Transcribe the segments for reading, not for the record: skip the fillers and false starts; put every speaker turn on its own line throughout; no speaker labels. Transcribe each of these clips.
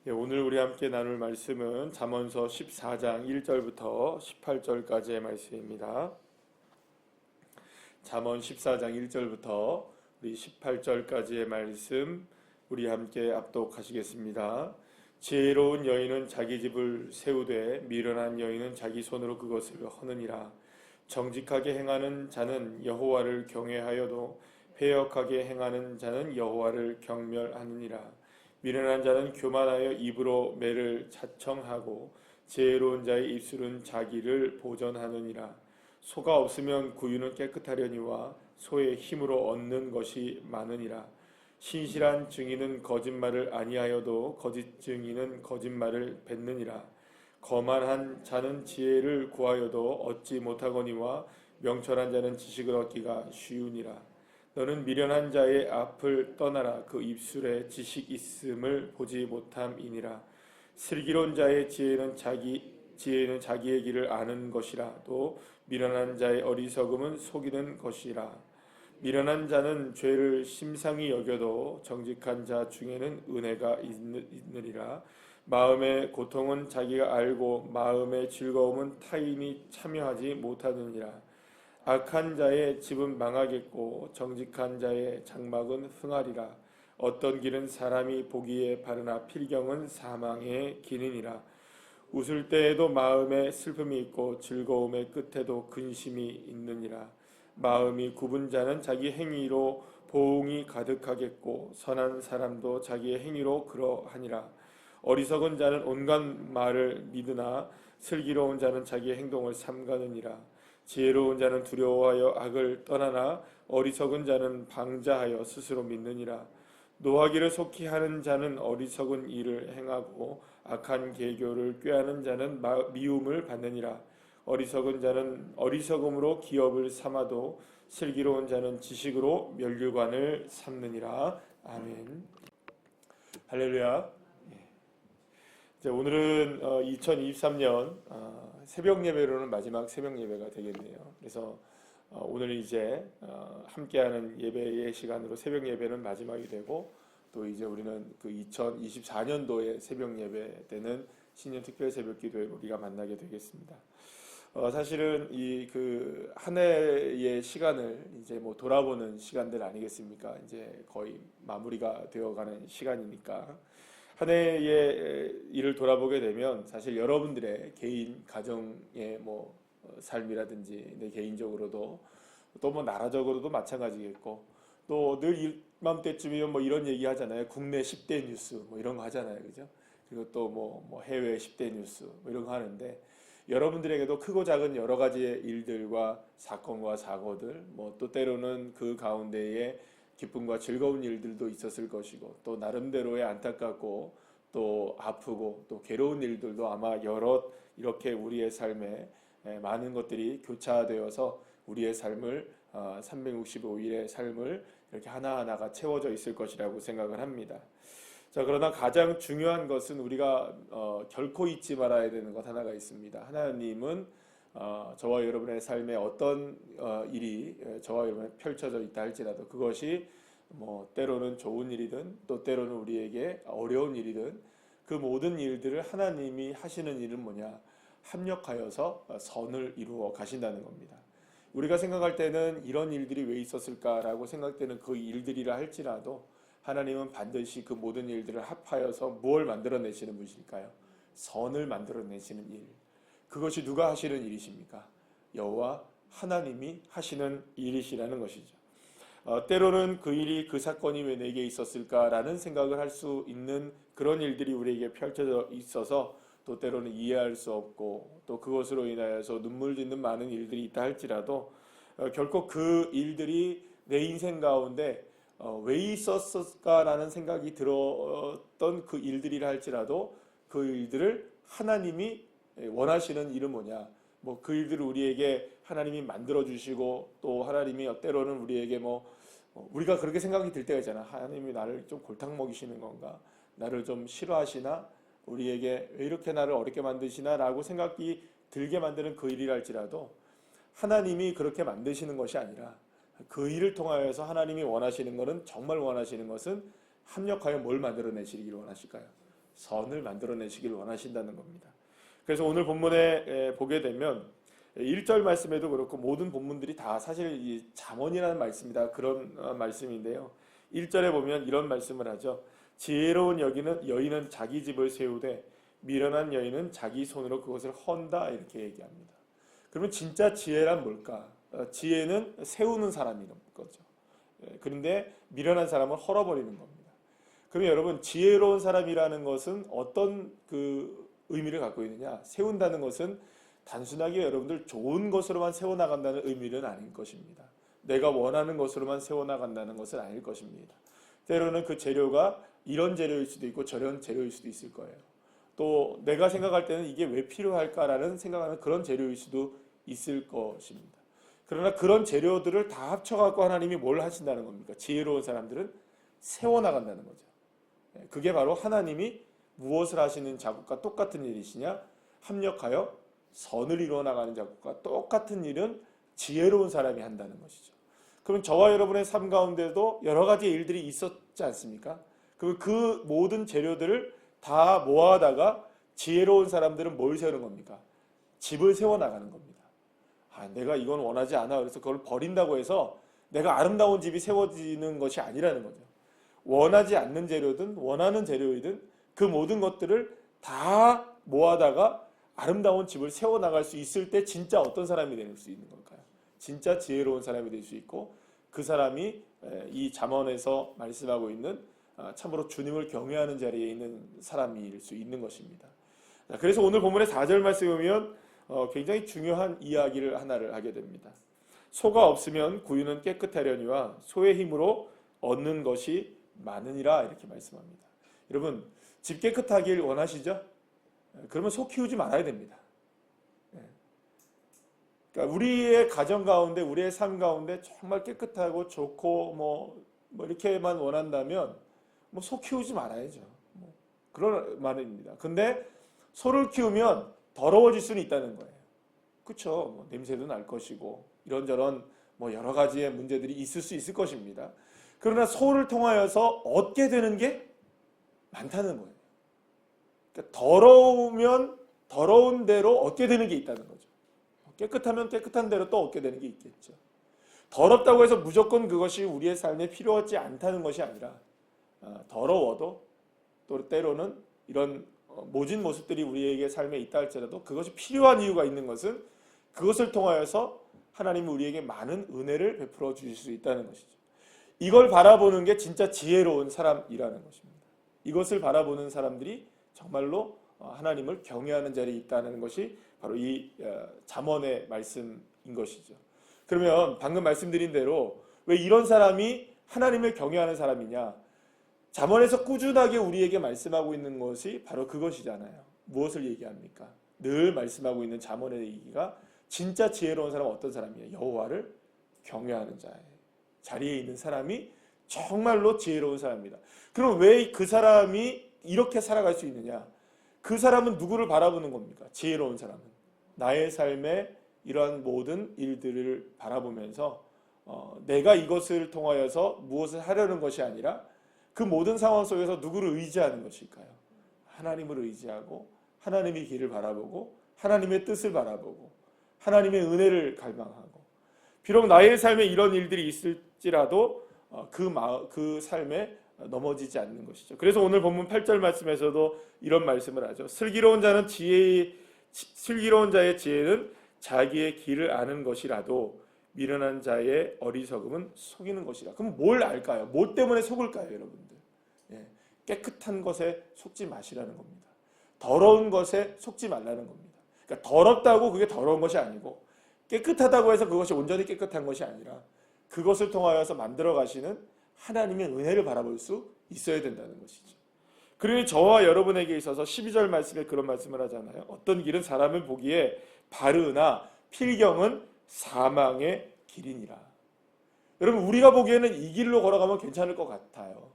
예, 오늘 우리 함께 나눌 말씀은 잠언서 14장 1절부터 18절까지의 말씀입니다. 잠언 14장 1절부터 우리 18절까지의 말씀 우리 함께 압독하시겠습니다. 지혜로운 여인은 자기 집을 세우되 미련한 여인은 자기 손으로 그것을 허느니라. 정직하게 행하는 자는 여호와를 경외하여도 패역하게 행하는 자는 여호와를 경멸하느니라. 미련한 자는 교만하여 입으로 매를 자청하고 지혜로운 자의 입술은 자기를 보전하느니라. 소가 없으면 구유는 깨끗하려니와 소의 힘으로 얻는 것이 많으니라. 신실한 증인은 거짓말을 아니하여도 거짓 증인은 거짓말을 뱉느니라. 거만한 자는 지혜를 구하여도 얻지 못하거니와 명철한 자는 지식을 얻기가 쉬우니라. 너는 미련한 자의 앞을 떠나라. 그 입술에 지식 있음을 보지 못함이니라. 슬기로운 자의 지혜는 자기의 길을 아는 것이라. 또 미련한 자의 어리석음은 속이는 것이라. 미련한 자는 죄를 심상히 여겨도 정직한 자 중에는 은혜가 있느니라. 마음의 고통은 자기가 알고 마음의 즐거움은 타인이 참여하지 못하느니라. 악한 자의 집은 망하겠고 정직한 자의 장막은 흥하리라. 어떤 길은 사람이 보기에 바르나 필경은 사망의 길이니라. 웃을 때에도 마음에 슬픔이 있고 즐거움의 끝에도 근심이 있느니라. 마음이 굽은 자는 자기 행위로 보응이 가득하겠고 선한 사람도 자기의 행위로 그러하니라. 어리석은 자는 온갖 말을 믿으나 슬기로운 자는 자기의 행동을 삼가느니라. 지혜로운 자는 두려워하여 악을 떠나나 어리석은 자는 방자하여 스스로 믿느니라. 노하기를 속히 하는 자는 어리석은 일을 행하고 악한 계교를 꾀하는 자는 미움을 받느니라. 어리석은 자는 어리석음으로 기업을 삼아도 슬기로운 자는 지식으로 면류관을 삼느니라. 아멘. 할렐루야. 오늘은 2023년 새벽 예배로는 마지막 새벽 예배가 되겠네요. 그래서 오늘 이제 함께하는 예배의 시간으로 새벽 예배는 마지막이 되고 또 이제 우리는 그 2024년도의 새벽 예배 때는 신년 특별 새벽 기도에 우리가 만나게 되겠습니다. 사실은 이 그 한 해의 시간을 이제 뭐 돌아보는 시간들 아니겠습니까? 이제 거의 마무리가 되어가는 시간이니까. 한 해의 일을 돌아보게 되면 사실 여러분들의 개인 가정의 뭐 삶이라든지 내 개인적으로도 또 뭐 나라적으로도 마찬가지겠고 또 늘 이맘때쯤이면 뭐 이런 얘기 하잖아요. 국내 10대 뉴스 뭐 이런 거 하잖아요. 그죠? 그리고 또 뭐 해외 10대 뉴스 뭐 이런 거 하는데 여러분들에게도 크고 작은 여러 가지의 일들과 사건과 사고들 뭐 또 때로는 그 가운데에 기쁨과 즐거운 일들도 있었을 것이고 또 나름대로의 안타깝고 또 아프고 또 괴로운 일들도 아마 여러 이렇게 우리의 삶에 많은 것들이 교차되어서 우리의 삶을 365일의 삶을 이렇게 하나하나가 채워져 있을 것이라고 생각을 합니다. 자, 그러나 가장 중요한 것은 우리가 결코 잊지 말아야 되는 것 하나가 있습니다. 하나님은 저와 여러분의 삶에 어떤 일이 저와 여러분에 펼쳐져 있다 할지라도 그것이 뭐 때로는 좋은 일이든 또 때로는 우리에게 어려운 일이든 그 모든 일들을 하나님이 하시는 일은 뭐냐? 합력하여서 선을 이루어 가신다는 겁니다. 우리가 생각할 때는 이런 일들이 왜 있었을까라고 생각되는 그 일들이라 할지라도 하나님은 반드시 그 모든 일들을 합하여서 뭘 만들어내시는 분이실까요? 선을 만들어내시는 일. 그것이 누가 하시는 일이십니까? 여호와 하나님이 하시는 일이시라는 것이죠. 때로는 그 일이 그 사건이 왜 내게 있었을까라는 생각을 할 수 있는 그런 일들이 우리에게 펼쳐져 있어서 또 때로는 이해할 수 없고 또 그것으로 인하여서 눈물 짓는 많은 일들이 있다 할지라도 결코 그 일들이 내 인생 가운데 왜 있었을까라는 생각이 들었던 그 일들이라 할지라도 그 일들을 하나님이 원하시는 일은 뭐냐? 뭐 그 일들을 우리에게 하나님이 만들어 주시고 또 하나님이 때로는 우리에게 우리가 그렇게 생각이 들 때가 있잖아. 하나님이 나를 좀 골탕 먹이시는 건가? 나를 좀 싫어하시나? 우리에게 왜 이렇게 나를 어렵게 만드시나라고 생각이 들게 만드는 그 일이라 할지라도 하나님이 그렇게 만드시는 것이 아니라 그 일을 통하여서 하나님이 원하시는 것은 정말 원하시는 것은 합력하여 뭘 만들어내시기를 원하실까요? 선을 만들어내시길 원하신다는 겁니다. 그래서 오늘 본문에 보게 되면 1절 말씀에도 그렇고 모든 본문들이 다 사실 이 잠언이라는 말씀이다. 그런 말씀인데요. 1절에 보면 이런 말씀을 하죠. 지혜로운 여인은 자기 집을 세우되 미련한 여인은 자기 손으로 그것을 헌다, 이렇게 얘기합니다. 그러면 진짜 지혜란 뭘까? 지혜는 세우는 사람인 거죠. 그런데 미련한 사람은 헐어버리는 겁니다. 그럼 여러분, 지혜로운 사람이라는 것은 어떤 그 의미를 갖고 있느냐? 세운다는 것은 단순하게 여러분들 좋은 것으로만 세워나간다는 의미는 아닐 것입니다. 내가 원하는 것으로만 세워나간다는 것은 아닐 것입니다. 때로는 그 재료가 이런 재료일 수도 있고 저런 재료일 수도 있을 거예요. 또 내가 생각할 때는 이게 왜 필요할까라는 생각하는 그런 재료일 수도 있을 것입니다. 그러나 그런 재료들을 다 합쳐갖고 하나님이 뭘 하신다는 겁니까? 지혜로운 사람들은 세워나간다는 거죠. 그게 바로 하나님이 무엇을 하시는 작업과 똑같은 일이시냐? 합력하여 선을 이루어나가는 작업과 똑같은 일은 지혜로운 사람이 한다는 것이죠. 그럼 저와 여러분의 삶 가운데도 여러 가지 일들이 있었지 않습니까? 그 모든 재료들을 다 모아다가 지혜로운 사람들은 뭘 세우는 겁니까? 집을 세워나가는 겁니다. 내가 이건 원하지 않아. 그래서 그걸 버린다고 해서 내가 아름다운 집이 세워지는 것이 아니라는 거죠. 원하지 않는 재료든 원하는 재료이든 그 모든 것들을 다 모아다가 아름다운 집을 세워나갈 수 있을 때 진짜 어떤 사람이 될 수 있는 걸까요? 진짜 지혜로운 사람이 될 수 있고, 그 사람이 이 잠언에서 말씀하고 있는 참으로 주님을 경외하는 자리에 있는 사람일 수 있는 것입니다. 그래서 오늘 본문의 4절 말씀에 보면 굉장히 중요한 이야기를 하나를 하게 됩니다. 소가 없으면 구유는 깨끗하려니와 소의 힘으로 얻는 것이 많으니라, 이렇게 말씀합니다. 여러분, 집 깨끗하길 원하시죠? 그러면 소 키우지 말아야 됩니다. 그러니까 우리의 가정 가운데, 우리의 삶 가운데 정말 깨끗하고 좋고 뭐 이렇게만 원한다면 소 키우지 말아야죠. 그런 말입니다. 근데 소를 키우면 더러워질 수는 있다는 거예요. 그렇죠? 냄새도 날 것이고 이런저런 여러 가지의 문제들이 있을 수 있을 것입니다. 그러나 소를 통하여서 얻게 되는 게 많다는 거예요. 그러니까 더러우면 더러운 대로 얻게 되는 게 있다는 거죠. 깨끗하면 깨끗한 대로 또 얻게 되는 게 있겠죠. 더럽다고 해서 무조건 그것이 우리의 삶에 필요하지 않다는 것이 아니라 더러워도 또 때로는 이런 모진 모습들이 우리에게 삶에 있다 할지라도 그것이 필요한 이유가 있는 것은 그것을 통하여서 하나님이 우리에게 많은 은혜를 베풀어 주실 수 있다는 것이죠. 이걸 바라보는 게 진짜 지혜로운 사람이라는 것입니다. 이것을 바라보는 사람들이 정말로 하나님을 경외하는 자리에 있다는 것이 바로 이 잠언의 말씀인 것이죠. 그러면 방금 말씀드린 대로 왜 이런 사람이 하나님을 경외하는 사람이냐? 잠언에서 꾸준하게 우리에게 말씀하고 있는 것이 바로 그것이잖아요. 무엇을 얘기합니까? 늘 말씀하고 있는 잠언의 얘기가 진짜 지혜로운 사람은 어떤 사람이에요? 여호와를 경외하는 자리에 있는 사람이 정말로 지혜로운 사람입니다. 그럼 왜 그 사람이 이렇게 살아갈 수 있느냐? 그 사람은 누구를 바라보는 겁니까? 지혜로운 사람은 나의 삶에 이러한 모든 일들을 바라보면서 내가 이것을 통하여서 무엇을 하려는 것이 아니라 그 모든 상황 속에서 누구를 의지하는 것일까요? 하나님을 의지하고 하나님의 길을 바라보고 하나님의 뜻을 바라보고 하나님의 은혜를 갈망하고, 비록 나의 삶에 이런 일들이 있을지라도 그 삶에 넘어지지 않는 것이죠. 그래서 오늘 본문 8절 말씀에서도 이런 말씀을 하죠. 슬기로운 자의 지혜는 자기의 길을 아는 것이라도 미련한 자의 어리석음은 속이는 것이라. 그럼 뭘 알까요? 뭐 때문에 속을까요, 여러분들? 깨끗한 것에 속지 마시라는 겁니다. 더러운 것에 속지 말라는 겁니다. 그러니까 더럽다고 그게 더러운 것이 아니고, 깨끗하다고 해서 그것이 온전히 깨끗한 것이 아니라 그것을 통하여서 만들어 가시는 하나님의 은혜를 바라볼 수 있어야 된다는 것이죠. 그러니 저와 여러분에게 있어서 12절 말씀에 그런 말씀을 하잖아요. 어떤 길은 사람을 보기에 바르나 필경은 사망의 길이니라. 여러분, 우리가 보기에는 이 길로 걸어가면 괜찮을 것 같아요.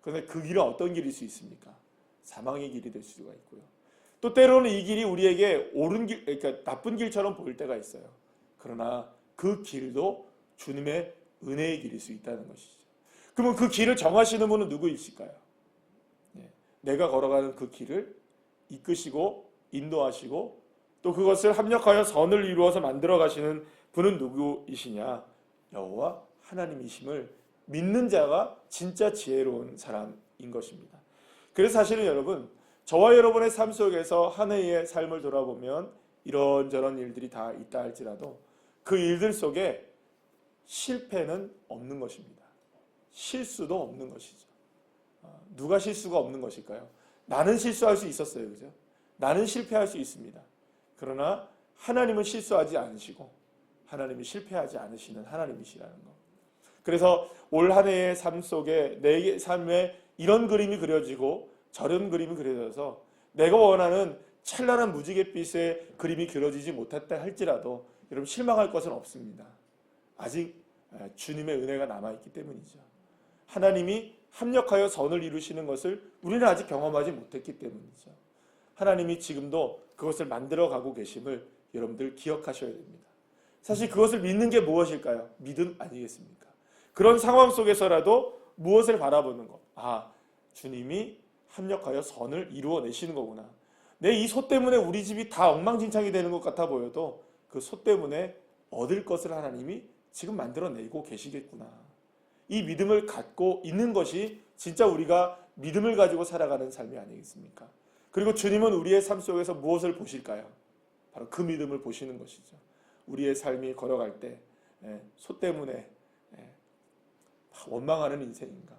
그런데 그 길은 어떤 길일 수 있습니까? 사망의 길이 될 수가 있고요. 또 때로는 이 길이 우리에게 옳은 길, 그러니까 나쁜 길처럼 보일 때가 있어요. 그러나 그 길도 주님의 은혜의 길일 수 있다는 것이죠. 그러면 그 길을 정하시는 분은 누구이실까요? 내가 걸어가는 그 길을 이끄시고 인도하시고 또 그것을 합력하여 선을 이루어서 만들어 가시는 분은 누구이시냐? 여호와 하나님이심을 믿는 자가 진짜 지혜로운 사람인 것입니다. 그래서 사실은 여러분, 저와 여러분의 삶 속에서 한 해의 삶을 돌아보면 이런저런 일들이 다 있다 할지라도 그 일들 속에 실패는 없는 것입니다. 실수도 없는 것이죠. 누가 실수가 없는 것일까요? 나는 실수할 수 있었어요. 그죠? 나는 실패할 수 있습니다. 그러나 하나님은 실수하지 않으시고 하나님이 실패하지 않으시는 하나님이시라는 것. 그래서 올 한 해의 삶 속에 내 삶에 이런 그림이 그려지고 저런 그림이 그려져서 내가 원하는 찬란한 무지갯빛의 그림이 그려지지 못했다 할지라도 여러분 실망할 것은 없습니다. 아직 주님의 은혜가 남아있기 때문이죠. 하나님이 합력하여 선을 이루시는 것을 우리는 아직 경험하지 못했기 때문이죠. 하나님이 지금도 그것을 만들어가고 계심을 여러분들 기억하셔야 됩니다. 사실 그것을 믿는 게 무엇일까요? 믿음 아니겠습니까? 그런 상황 속에서라도 무엇을 바라보는 것? 주님이 합력하여 선을 이루어내시는 거구나. 내 이 소 때문에 우리 집이 다 엉망진창이 되는 것 같아 보여도 그 소 때문에 얻을 것을 하나님이 지금 만들어내고 계시겠구나. 이 믿음을 갖고 있는 것이 진짜 우리가 믿음을 가지고 살아가는 삶이 아니겠습니까? 그리고 주님은 우리의 삶 속에서 무엇을 보실까요? 바로 그 믿음을 보시는 것이죠. 우리의 삶이 걸어갈 때 소 때문에 원망하는 인생인가?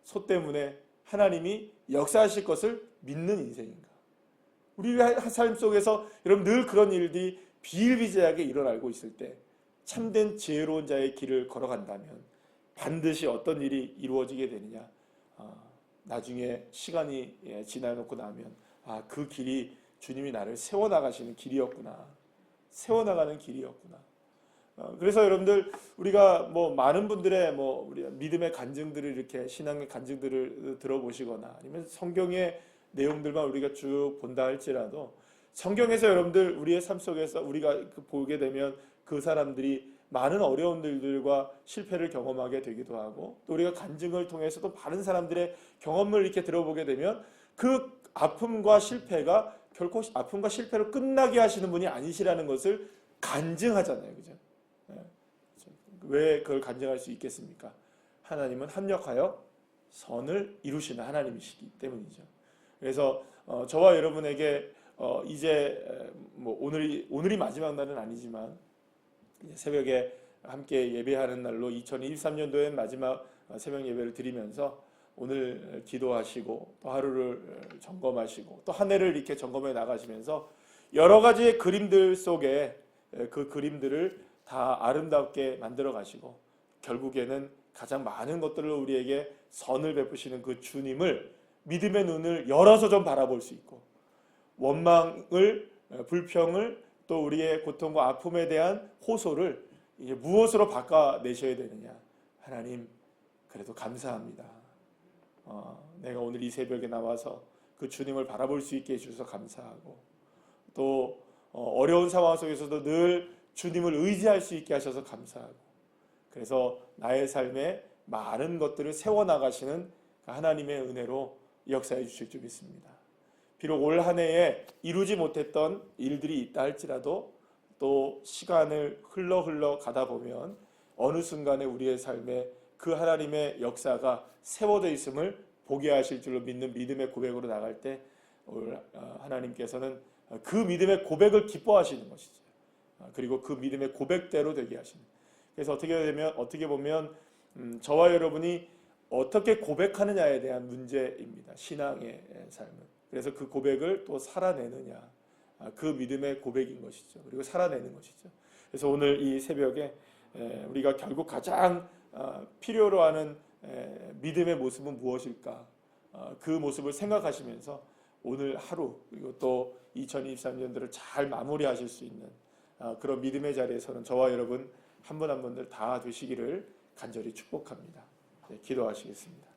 소 때문에 하나님이 역사하실 것을 믿는 인생인가? 우리의 삶 속에서 여러분 늘 그런 일들이 비일비재하게 일어나고 있을 때 참된 지혜로운 자의 길을 걸어간다면 반드시 어떤 일이 이루어지게 되느냐? 나중에 시간이 지나놓고 나면 그 길이 주님이 나를 세워나가시는 길이었구나. 세워나가는 길이었구나. 그래서 여러분들 우리가 많은 분들의 우리 믿음의 간증들을 이렇게 신앙의 간증들을 들어보시거나 아니면 성경의 내용들만 우리가 쭉 본다 할지라도 성경에서 여러분들 우리의 삶 속에서 우리가 보게 되면 그 사람들이 많은 어려움들과 실패를 경험하게 되기도 하고 또 우리가 간증을 통해서도 많은 사람들의 경험을 이렇게 들어보게 되면 그 아픔과 실패가 결코 아픔과 실패로 끝나게 하시는 분이 아니시라는 것을 간증하잖아요. 그죠? 왜 그걸 간증할 수 있겠습니까? 하나님은 합력하여 선을 이루시는 하나님이시기 때문이죠. 그래서 저와 여러분에게 이제 오늘이 마지막 날은 아니지만 새벽에 함께 예배하는 날로 2023년도의 마지막 새벽 예배를 드리면서 오늘 기도하시고 또 하루를 점검하시고 또 한 해를 이렇게 점검해 나가시면서 여러 가지의 그림들 속에 그 그림들을 다 아름답게 만들어 가시고 결국에는 가장 많은 것들을 우리에게 선을 베푸시는 그 주님을 믿음의 눈을 열어서 좀 바라볼 수 있고 원망을 불평을 또 우리의 고통과 아픔에 대한 호소를 이제 무엇으로 바꿔내셔야 되느냐. 하나님 그래도 감사합니다. 내가 오늘 이 새벽에 나와서 그 주님을 바라볼 수 있게 해주셔서 감사하고 또 어려운 상황 속에서도 늘 주님을 의지할 수 있게 하셔서 감사하고 그래서 나의 삶에 많은 것들을 세워나가시는 하나님의 은혜로 역사해 주실 줄 믿습니다. 비록 올 한 해에 이루지 못했던 일들이 있다 할지라도 또 시간을 흘러 가다 보면 어느 순간에 우리의 삶에 그 하나님의 역사가 세워져 있음을 보게 하실 줄로 믿는 믿음의 고백으로 나갈 때 하나님께서는 그 믿음의 고백을 기뻐하시는 것이죠. 그리고 그 믿음의 고백대로 되게 하시는. 그래서 어떻게 보면 저와 여러분이 어떻게 고백하느냐에 대한 문제입니다. 신앙의 삶은. 그래서 그 고백을 또 살아내느냐. 그 믿음의 고백인 것이죠. 그리고 살아내는 것이죠. 그래서 오늘 이 새벽에 우리가 결국 가장 필요로 하는 믿음의 모습은 무엇일까? 그 모습을 생각하시면서 오늘 하루 그리고 또 2023년도를 잘 마무리하실 수 있는 그런 믿음의 자리에서는 저와 여러분 한 분 한 분들 다 되시기를 간절히 축복합니다. 기도하시겠습니다.